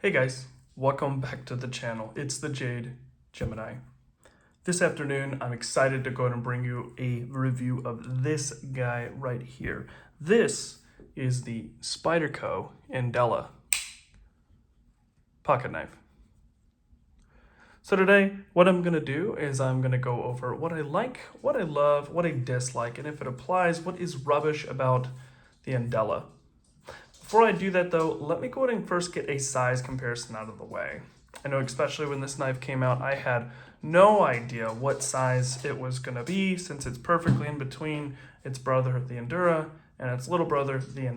Hey guys, welcome back to the channel. It's the Jade Gemini. This afternoon, I'm excited to go ahead and bring you a review of this guy right here. This is the Spyderco Endela pocket knife. So today, what I'm gonna do is I'm gonna go over what I like, what I love, what I dislike, and if it applies, what is rubbish about the Endela. Before I do that though, let me go ahead and first get a size comparison out of the way. I know especially when this knife came out, I had no idea what size it was going to be since it's perfectly in between its brother, the Endura, and its little brother, the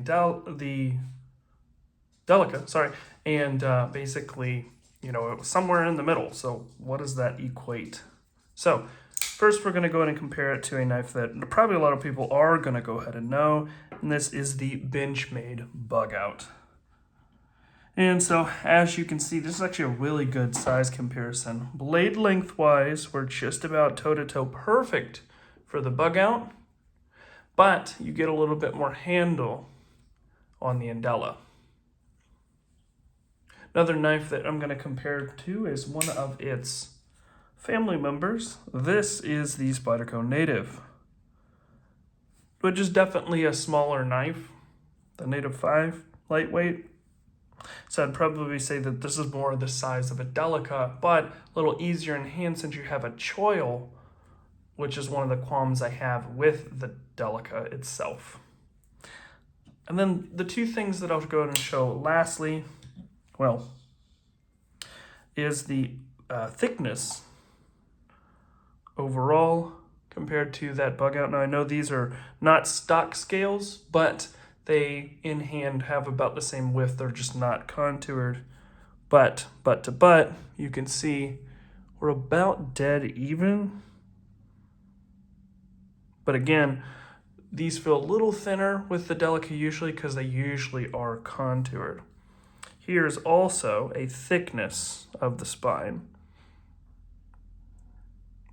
Delica, and basically, it was somewhere in the middle. So what does that equate? So first, we're going to go ahead and compare it to a knife that probably a lot of people are going to go ahead and know, and this is the Benchmade Bugout. And so, as you can see, this is actually a really good size comparison. Blade length-wise, we're just about toe-to-toe perfect for the Bugout, but you get a little bit more handle on the Endela. Another knife that I'm going to compare to is one of its family members. This is the Spyderco Native, which is definitely a smaller knife. The Native 5, lightweight. So I'd probably say that this is more the size of a Delica, but a little easier in hand since you have a choil, which is one of the qualms I have with the Delica itself. And then the two things that I'll go ahead and show lastly, is the thickness overall compared to that Bugout. Now I know these are not stock scales, but they in hand have about the same width. They're just not contoured. But to butt, you can see we're about dead even. But again, these feel a little thinner with the Delica usually because they usually are contoured. Here's also a thickness of the spine.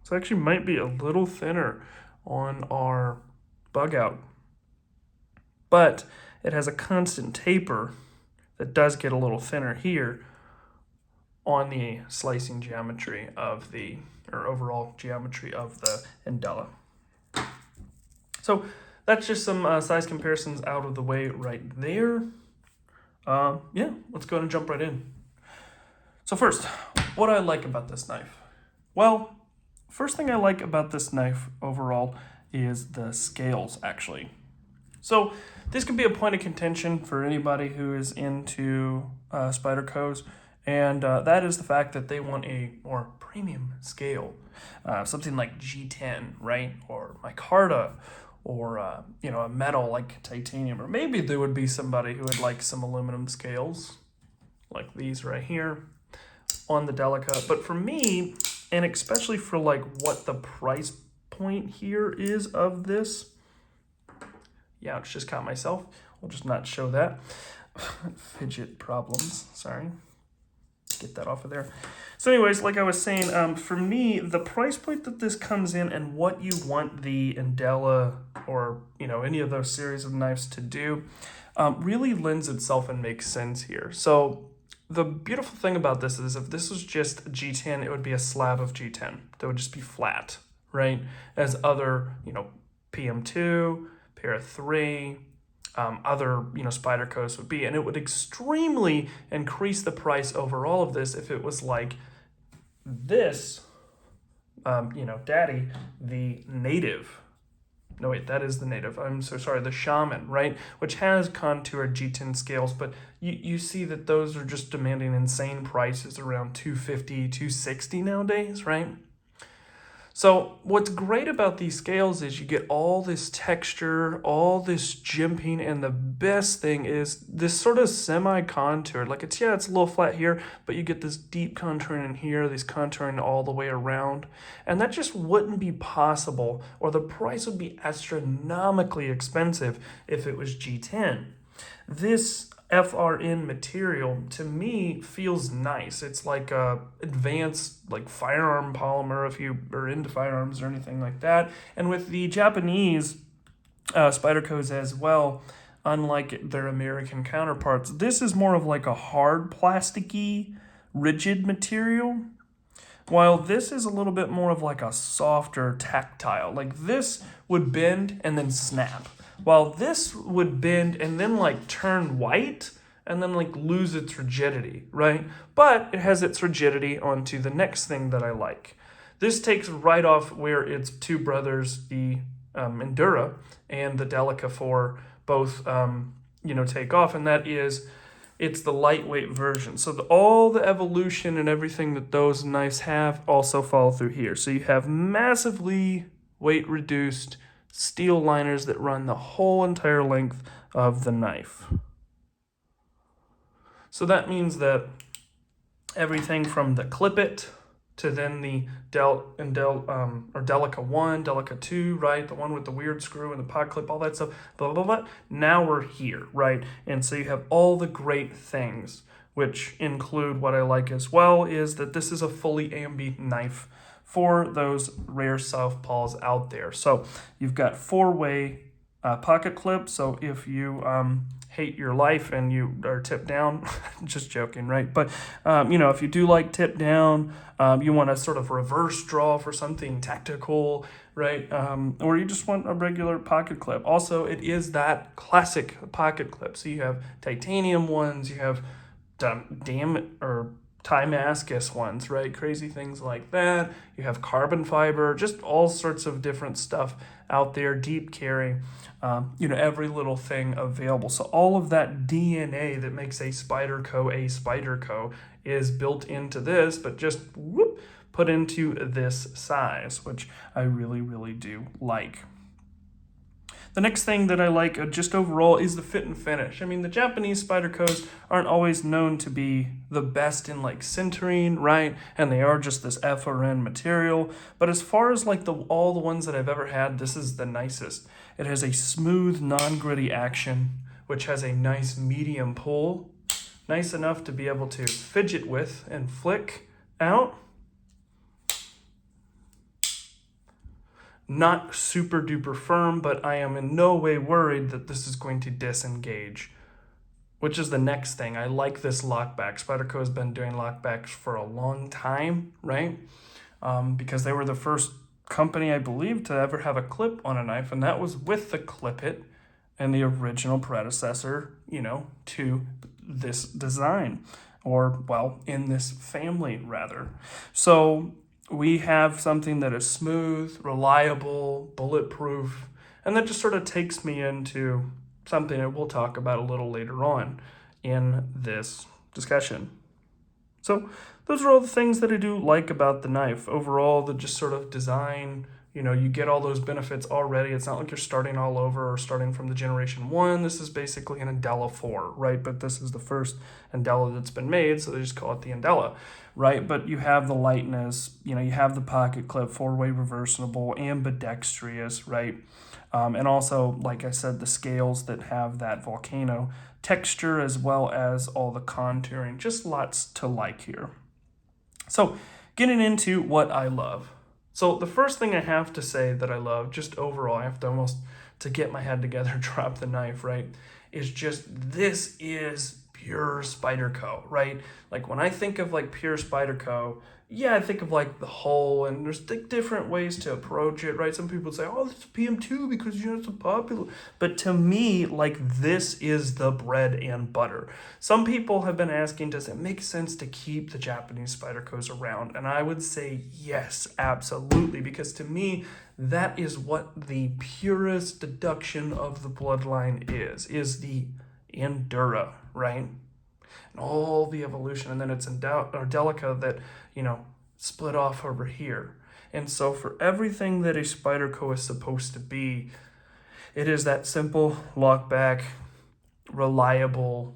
So actually might be a little thinner on our Bugout, but it has a constant taper that does get a little thinner here on the slicing geometry of or overall geometry of the Endela. So that's just some size comparisons out of the way right there. Let's go ahead and jump right in. So first, what do I like about this knife? Well, first thing I like about this knife overall is the scales, actually. So this could be a point of contention for anybody who is into Spydercos, and that is the fact that they want a more premium scale, something like G10, right, or micarta, or a metal like titanium, or maybe there would be somebody who would like some aluminum scales, like these right here on the Delica. But for me, and especially for like what the price point here is of this, it's just caught myself. We'll just not show that. Fidget problems, sorry. Get that off of there. So anyways, like I was saying, for me, the price point that this comes in and what you want the Endela or, any of those series of knives to do really lends itself and makes sense here. So the beautiful thing about this is if this was just G10, it would be a slab of G10. That would just be flat, right? As other, PM2, Para 3, other Spydercos would be, and it would extremely increase the price over all of this if it was like this, Daddy, the Native. No, wait, that is the Native. I'm so sorry, the Shaman, right? Which has contoured G10 scales, but you see that those are just demanding insane prices around $250, $260 nowadays, right? So what's great about these scales is you get all this texture, all this jimping, and the best thing is this sort of semi-contoured. Like it's a little flat here, but you get this deep contouring in here, this contouring all the way around. And that just wouldn't be possible, or the price would be astronomically expensive if it was G10. This FRN material to me feels nice. It's like a advanced like firearm polymer if you are into firearms or anything like that. And with the Japanese Spydercos as well, unlike their American counterparts. This is more of like a hard, plasticky, rigid material, while this is a little bit more of like a softer, tactile. Like this would bend and then snap, while this would bend and then like turn white and then like lose its rigidity, right? But it has its rigidity onto the next thing that I like. This takes right off where its two brothers, the Endura and the Delica 4, both take off, and that is it's the lightweight version. So all the evolution and everything that those knives have also follow through here. So you have massively weight reduced steel liners that run the whole entire length of the knife. So that means that everything from the clip it to then the Delica 1, Delica 2, right? The one with the weird screw and the pod clip, all that stuff, blah, blah, blah. Now we're here, right? And so you have all the great things, which include what I like as well is that this is a fully ambi knife for those rare southpaws out there. So you've got 4-way pocket clip. So if you hate your life and you are tipped down, just joking, right? But if you do like tip down, you want to sort of reverse draw for something tactical, right? Or you just want a regular pocket clip. Also, it is that classic pocket clip. So you have titanium ones, you have Damascus ones, right? Crazy things like that. You have carbon fiber, just all sorts of different stuff out there, deep carry, every little thing available. So all of that DNA that makes a Spyderco is built into this, but just put into this size, which I really, really do like. The next thing that I like just overall is the fit and finish. I mean, the Japanese Spydercos aren't always known to be the best in like sintering, right? And they are just this FRN material. But as far as like all the ones that I've ever had, this is the nicest. It has a smooth, non-gritty action, which has a nice medium pull. Nice enough to be able to fidget with and flick out. Not super duper firm, but I am in no way worried that this is going to disengage, which is the next thing. I like this lockback. Spyderco has been doing lockbacks for a long time, right? Because they were the first company, I believe, to ever have a clip on a knife, and that was with the clip it and the original predecessor, to this design, or, well, in this family, rather. So we have something that is smooth, reliable, bulletproof, and that just sort of takes me into something that we'll talk about a little later on in this discussion. So those are all the things that I do like about the knife. Overall, the just sort of design, you get all those benefits already. It's not like you're starting all over or starting from the generation 1. This is basically an Endela 4, right? But this is the first Endela that's been made, so they just call it the Endela, right? But you have the lightness, you have the pocket clip, 4-way reversible, ambidextrous, right? And also, like I said, the scales that have that volcano texture as well as all the contouring. Just lots to like here. So getting into what I love. So the first thing I have to say that I love, just overall, I have to almost, to get my head together, drop the knife, right, is just this is pure Spyderco, right? Like when I think of like pure Spyderco, yeah, I think of like the hull, and there's different ways to approach it, right? Some people say, oh, this is PM2 because it's so popular. But to me, like this is the bread and butter. Some people have been asking, does it make sense to keep the Japanese Spydercos around? And I would say yes, absolutely, because to me, that is what the purest deduction of the bloodline is the Endura, right? And all the evolution, and then it's Delica that, split off over here. And so for everything that a Spyderco is supposed to be, it is that simple, lockback, reliable,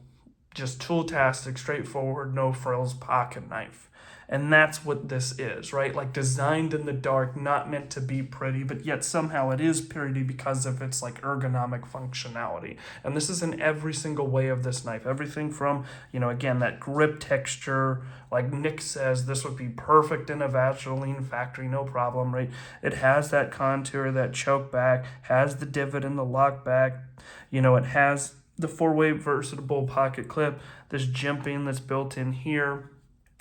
just tool-tastic, straightforward, no frills pocket knife. And that's what this is, right? Like designed in the dark, not meant to be pretty, but yet somehow it is pretty because of its like ergonomic functionality. And this is in every single way of this knife. Everything from, you know, again, that grip texture, like Nick says, this would be perfect in a Vaseline factory, no problem, right? It has that contour, that choke back, has the divot in the lock back, you know, it has the 4-way versatile pocket clip, this jimping that's built in here,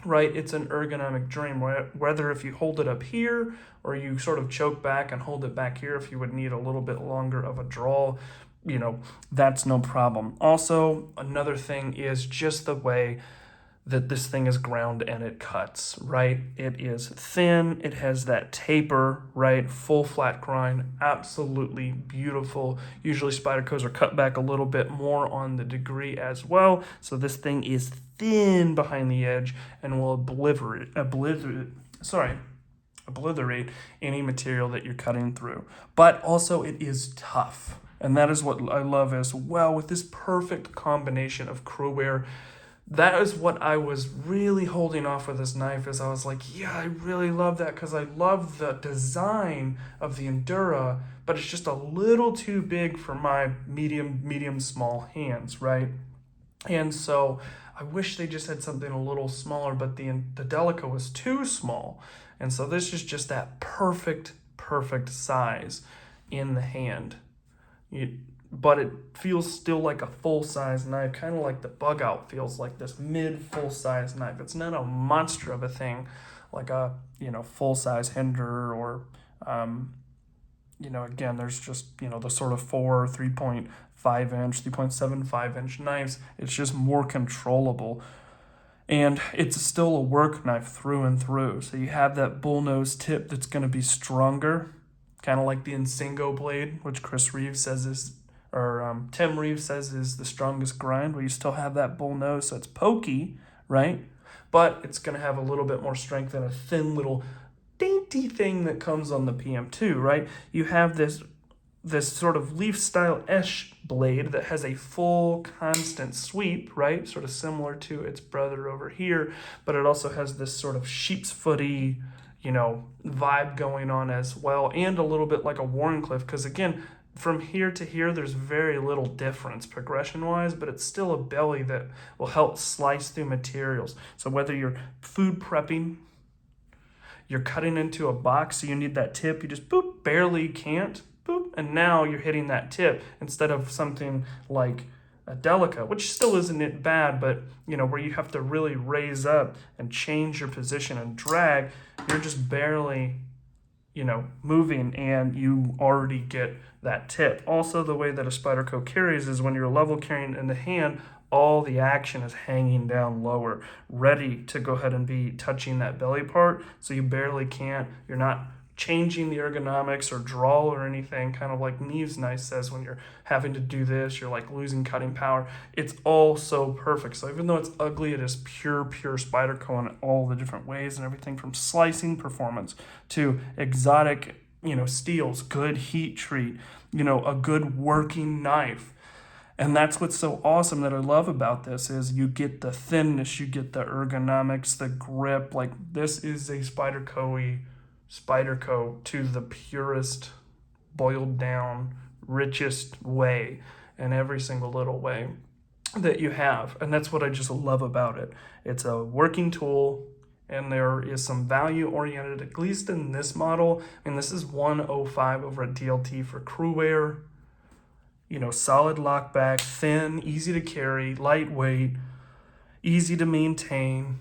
right? It's an ergonomic dream, whether if you hold it up here or you sort of choke back and hold it back here, if you would need a little bit longer of a draw, you know, that's no problem. Also, another thing is just the way that this thing is ground and it cuts, right? It is thin, it has that taper, right? Full flat grind, absolutely beautiful. Usually Spydercos are cut back a little bit more on the degree as well. So this thing is thin behind the edge and will obliterate any material that you're cutting through. But also it is tough. And that is what I love as well with this perfect combination of CRUWEAR. That is what I was really holding off with this knife, is I was like, yeah, I really love that because I love the design of the Endura, but it's just a little too big for my medium, small hands, right? And so I wish they just had something a little smaller, but the Delica was too small. And so this is just that perfect size in the hand. But it feels still like a full-size knife, kind of like the Bugout feels like this mid-full-size knife. It's not a monster of a thing like a, you know, full-size Hinder or, you know, again, there's just, you know, the sort of 3.5 inch, 3.75 inch knives. It's just more controllable. And it's still a work knife through and through. So you have that bullnose tip that's going to be stronger, kind of like the Insingo blade, which Chris Reeves says is, or Tim Reeves says is the strongest grind, where you still have that bull nose, so it's pokey, right? But it's going to have a little bit more strength than a thin little dainty thing that comes on the PM2, right? You have this sort of leaf style esh blade that has a full constant sweep, right? Sort of similar to its brother over here, but it also has this sort of sheep's footy, you know, vibe going on as well, and a little bit like a Warncliffe, because again, from here to here, there's very little difference progression-wise, but it's still a belly that will help slice through materials. So whether you're food prepping, you're cutting into a box, so you need that tip, you just boop, barely can't, boop, and now you're hitting that tip instead of something like a Delica, which still isn't bad, but you know, where you have to really raise up and change your position and drag, you're just barely, you know, moving and you already get that tip. Also, the way that a Spyderco carries is when you're level carrying in the hand, all the action is hanging down lower, ready to go ahead and be touching that belly part, so you barely can't, you're not changing the ergonomics or draw or anything, kind of like Neves Nice says, when you're having to do this, you're like losing cutting power. It's all so perfect. So even though it's ugly, it is pure Spyderco in all the different ways, and everything from slicing performance to exotic, you know, steels, good heat treat, you know, a good working knife. And that's what's so awesome that I love about this, is you get the thinness, you get the ergonomics, the grip. Like, this is a Spyderco to the purest, boiled down, richest way, in every single little way that you have. And that's what I just love about it. It's a working tool, and there is some value oriented, at least in this model. I mean, this is 105 over at DLT for CRUWEAR. You know, solid lockback, thin, easy to carry, lightweight, easy to maintain.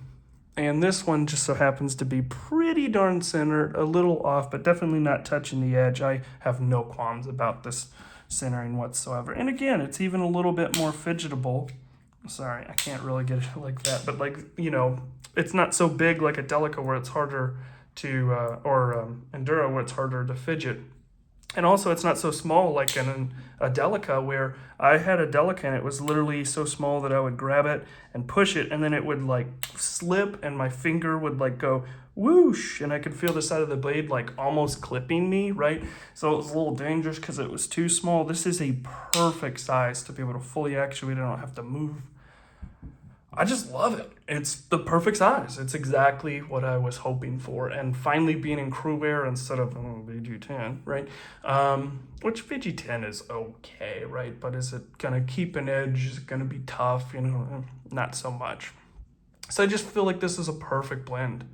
And this one just so happens to be pretty darn centered, a little off, but definitely not touching the edge. I have no qualms about this centering whatsoever. And again, it's even a little bit more fidgetable. Sorry, I can't really get it like that, but like, you know, it's not so big like a Delica where it's harder to, or Endura where it's harder to fidget. And also, it's not so small like a Delica, where I had a Delica and it was literally so small that I would grab it and push it, and then it would like slip and my finger would like go whoosh, and I could feel the side of the blade like almost clipping me, right? So it was a little dangerous because it was too small. This is a perfect size to be able to fully actuate. I don't have to move I just love it. It's the perfect size. It's exactly what I was hoping for. And finally being in CRUWEAR instead of VG10, right? Which VG10 is okay, right? But is it gonna keep an edge? Is it gonna be tough? You know, not so much. So I just feel like this is a perfect blend.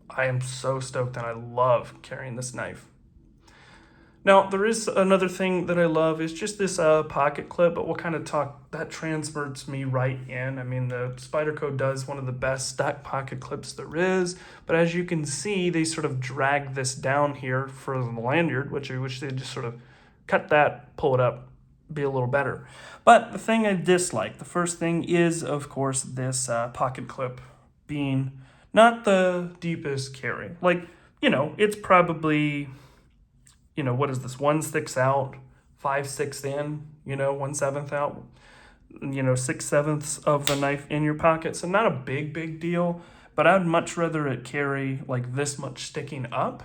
I am so stoked and I love carrying this knife. Now, there is another thing that I love is just this pocket clip, but we'll kind of talk, that transfers me right in. I mean, the Spyderco does one of the best stock pocket clips there is, but as you can see, they sort of drag this down here for the lanyard, which I wish they'd just sort of cut that, pull it up, be a little better. But the thing I dislike, the first thing is, of course, this pocket clip being not the deepest carry. Like, you know, it's probably, you know, what is this? 1/6 out, 5/6 in, you know, 1/7 out, you know, 6/7 of the knife in your pocket. So not a big deal, but I'd much rather it carry like this much sticking up,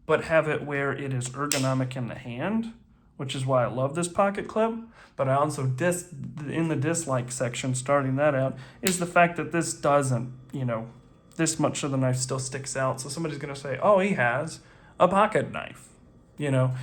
but have it where it is ergonomic in the hand, which is why I love this pocket clip. But I also in the dislike section, starting that out, is the fact that this doesn't, you know, this much of the knife still sticks out. So somebody's gonna say, oh, he has a pocket knife. You know,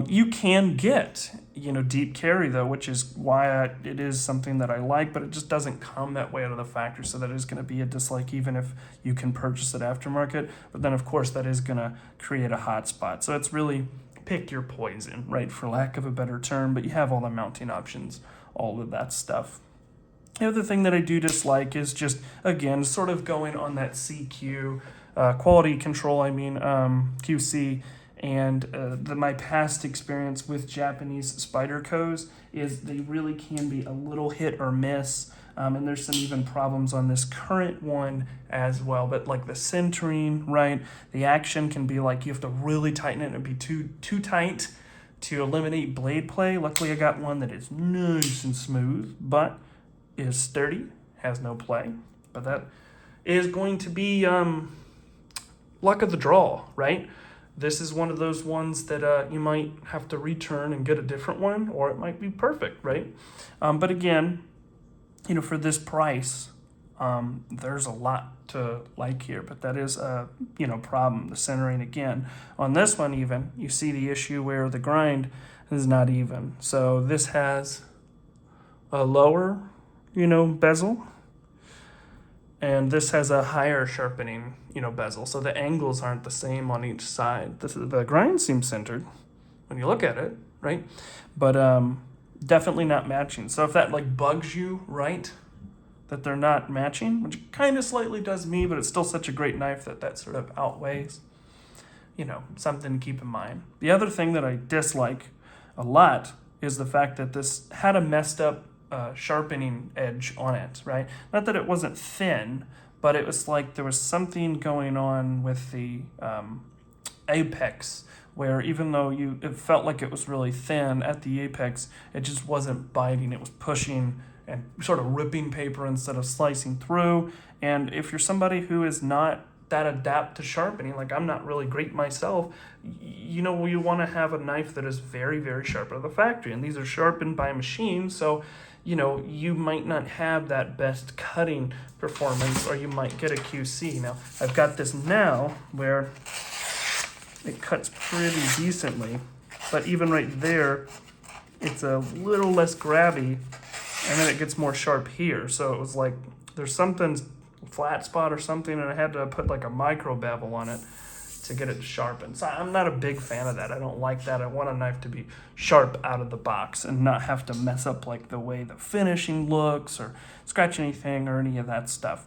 you can get, you know, deep carry though, which is why it is something that I like, but it just doesn't come that way out of the factory. So that is going to be a dislike, even if you can purchase it aftermarket. But then of course that is going to create a hot spot. So it's really pick your poison, right? For lack of a better term, but you have all the mounting options, all of that stuff. The other thing that I do dislike is just, again, sort of going on that CQ, quality control, QC, and my past experience with Japanese Spydercos is they really can be a little hit or miss, and there's some even problems on this current one as well. But like the centering, right, the action can be like you have to really tighten it and be too tight to eliminate blade play. Luckily I got one that is nice and smooth, but is sturdy, has no play. But that is going to be luck of the draw, right? This is one of those ones that you might have to return and get a different one, or it might be perfect, right? But again, you know, for this price, there's a lot to like here, but that is a, you know, problem, the centering again. On this one even, you see the issue where the grind is not even. So this has a lower, you know, bezel, and this has a higher sharpening, you know, bezel. So the angles aren't the same on each side. The grind seems centered when you look at it, right? But definitely not matching. So if that like bugs you, right, that they're not matching, which kind of slightly does me, but it's still such a great knife that sort of outweighs, you know, something to keep in mind. The other thing that I dislike a lot is the fact that this had a messed up sharpening edge on it, right? Not that it wasn't thin, but it was like there was something going on with the apex, where even though it felt like it was really thin at the apex, it just wasn't biting. It was pushing and sort of ripping paper instead of slicing through. And if you're somebody who is not that adapt to sharpening, like I'm not really great myself, you know, you want to have a knife that is very sharp out of the factory, and these are sharpened by a machine. So you know, you might not have that best cutting performance, or you might get a QC. Now, I've got this now where it cuts pretty decently, but even right there, it's a little less grabby, and then it gets more sharp here. So it was like, there's something, flat spot or something, and I had to put like a micro bevel on it to get it to sharpen. So I'm not a big fan of that. I don't like that. I want a knife to be sharp out of the box and not have to mess up like the way the finishing looks or scratch anything or any of that stuff.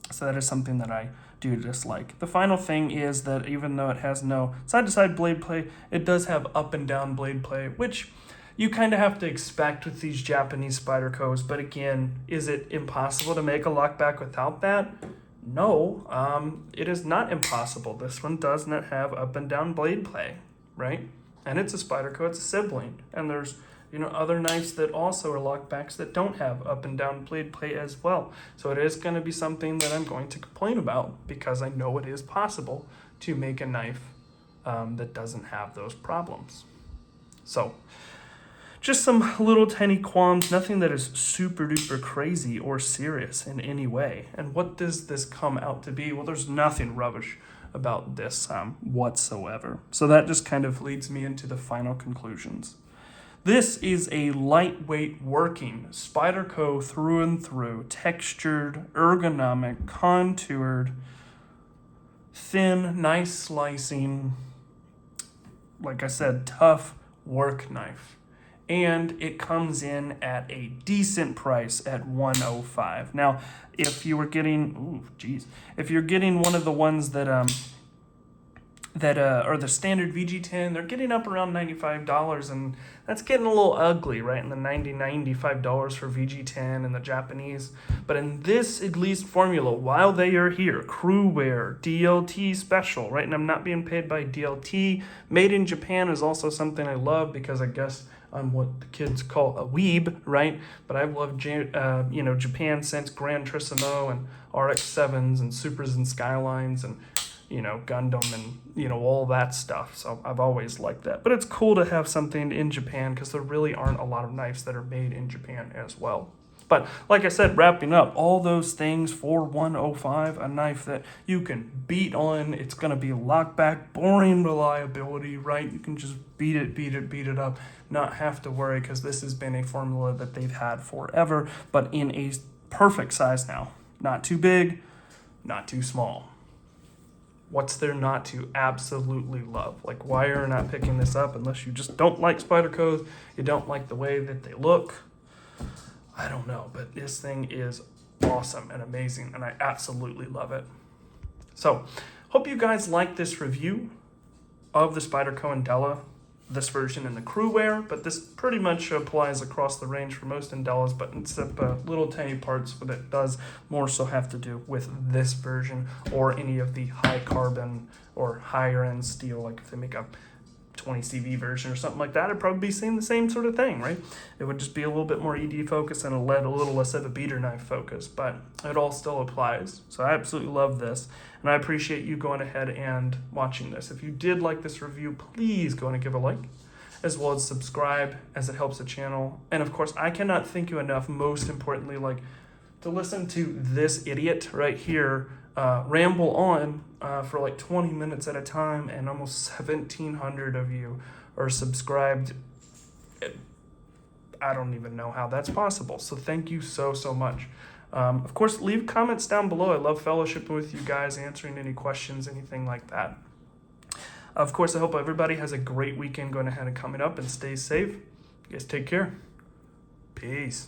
So that is something that I do dislike. The final thing is that even though it has no side-to-side blade play, it does have up and down blade play, which you kind of have to expect with these Japanese Spydercos. But again, is it impossible to make a lockback without that? No, it is not impossible. This one does not have up and down blade play, right? And it's a Spyderco, it's a sibling. And there's, you know, other knives that also are lockbacks that don't have up and down blade play as well. So it is going to be something that I'm going to complain about, because I know it is possible to make a knife that doesn't have those problems. So just some little tiny qualms, nothing that is super duper crazy or serious in any way. And what does this come out to be? Well, there's nothing rubbish about this whatsoever. So that just kind of leads me into the final conclusions. This is a lightweight working Spyderco through and through, textured, ergonomic, contoured, thin, nice slicing, like I said, tough work knife. And it comes in at a decent price at $105. Now, if you were getting, if you're getting one of the ones that are the standard VG10, they're getting up around $95, and that's getting a little ugly, right? In the $95 for VG10 and the Japanese. But in this, at least, formula, while they are here, CRUWEAR, DLT special, right? And I'm not being paid by DLT. Made in Japan is also something I love because I guess I'm what the kids call a weeb, right? But I've loved Japan since Gran Turismo and RX-7s and Supers and Skylines and Gundam and, all that stuff. So I've always liked that. But it's cool to have something in Japan because there really aren't a lot of knives that are made in Japan as well. But like I said, wrapping up, all those things for $105, a knife that you can beat on. It's going to be lockback, boring reliability, right? You can just beat it up, not have to worry because this has been a formula that they've had forever, but in a perfect size now. Not too big, not too small. What's there not to absolutely love? Like, why are you not picking this up unless you just don't like Spydercos, you don't like the way that they look? I don't know, but this thing is awesome and amazing, and I absolutely love it. So, hope you guys like this review of the Spyderco Endela, this version in the CRUWEAR, but this pretty much applies across the range for most Endelas, but except little tiny parts that it does more so have to do with this version or any of the high carbon or higher end steel, like if they make a 20 CV version or something like that, I'd probably be seeing the same sort of thing, right? It would just be a little bit more ED focus and a little less of a beater knife focus, but it all still applies. So I absolutely love this, and I appreciate you going ahead and watching this. If you did like this review, please go and give a like, as well as subscribe, as it helps the channel. And of course, I cannot thank you enough, most importantly, to listen to this idiot right here ramble on for like 20 minutes at a time, and almost 1,700 of you are subscribed. I don't even know how that's possible. So thank you so much. Of course, leave comments down below. I love fellowshipping with you guys, answering any questions, anything like that. Of course, I hope everybody has a great weekend going ahead and coming up, and stay safe. You guys take care. Peace.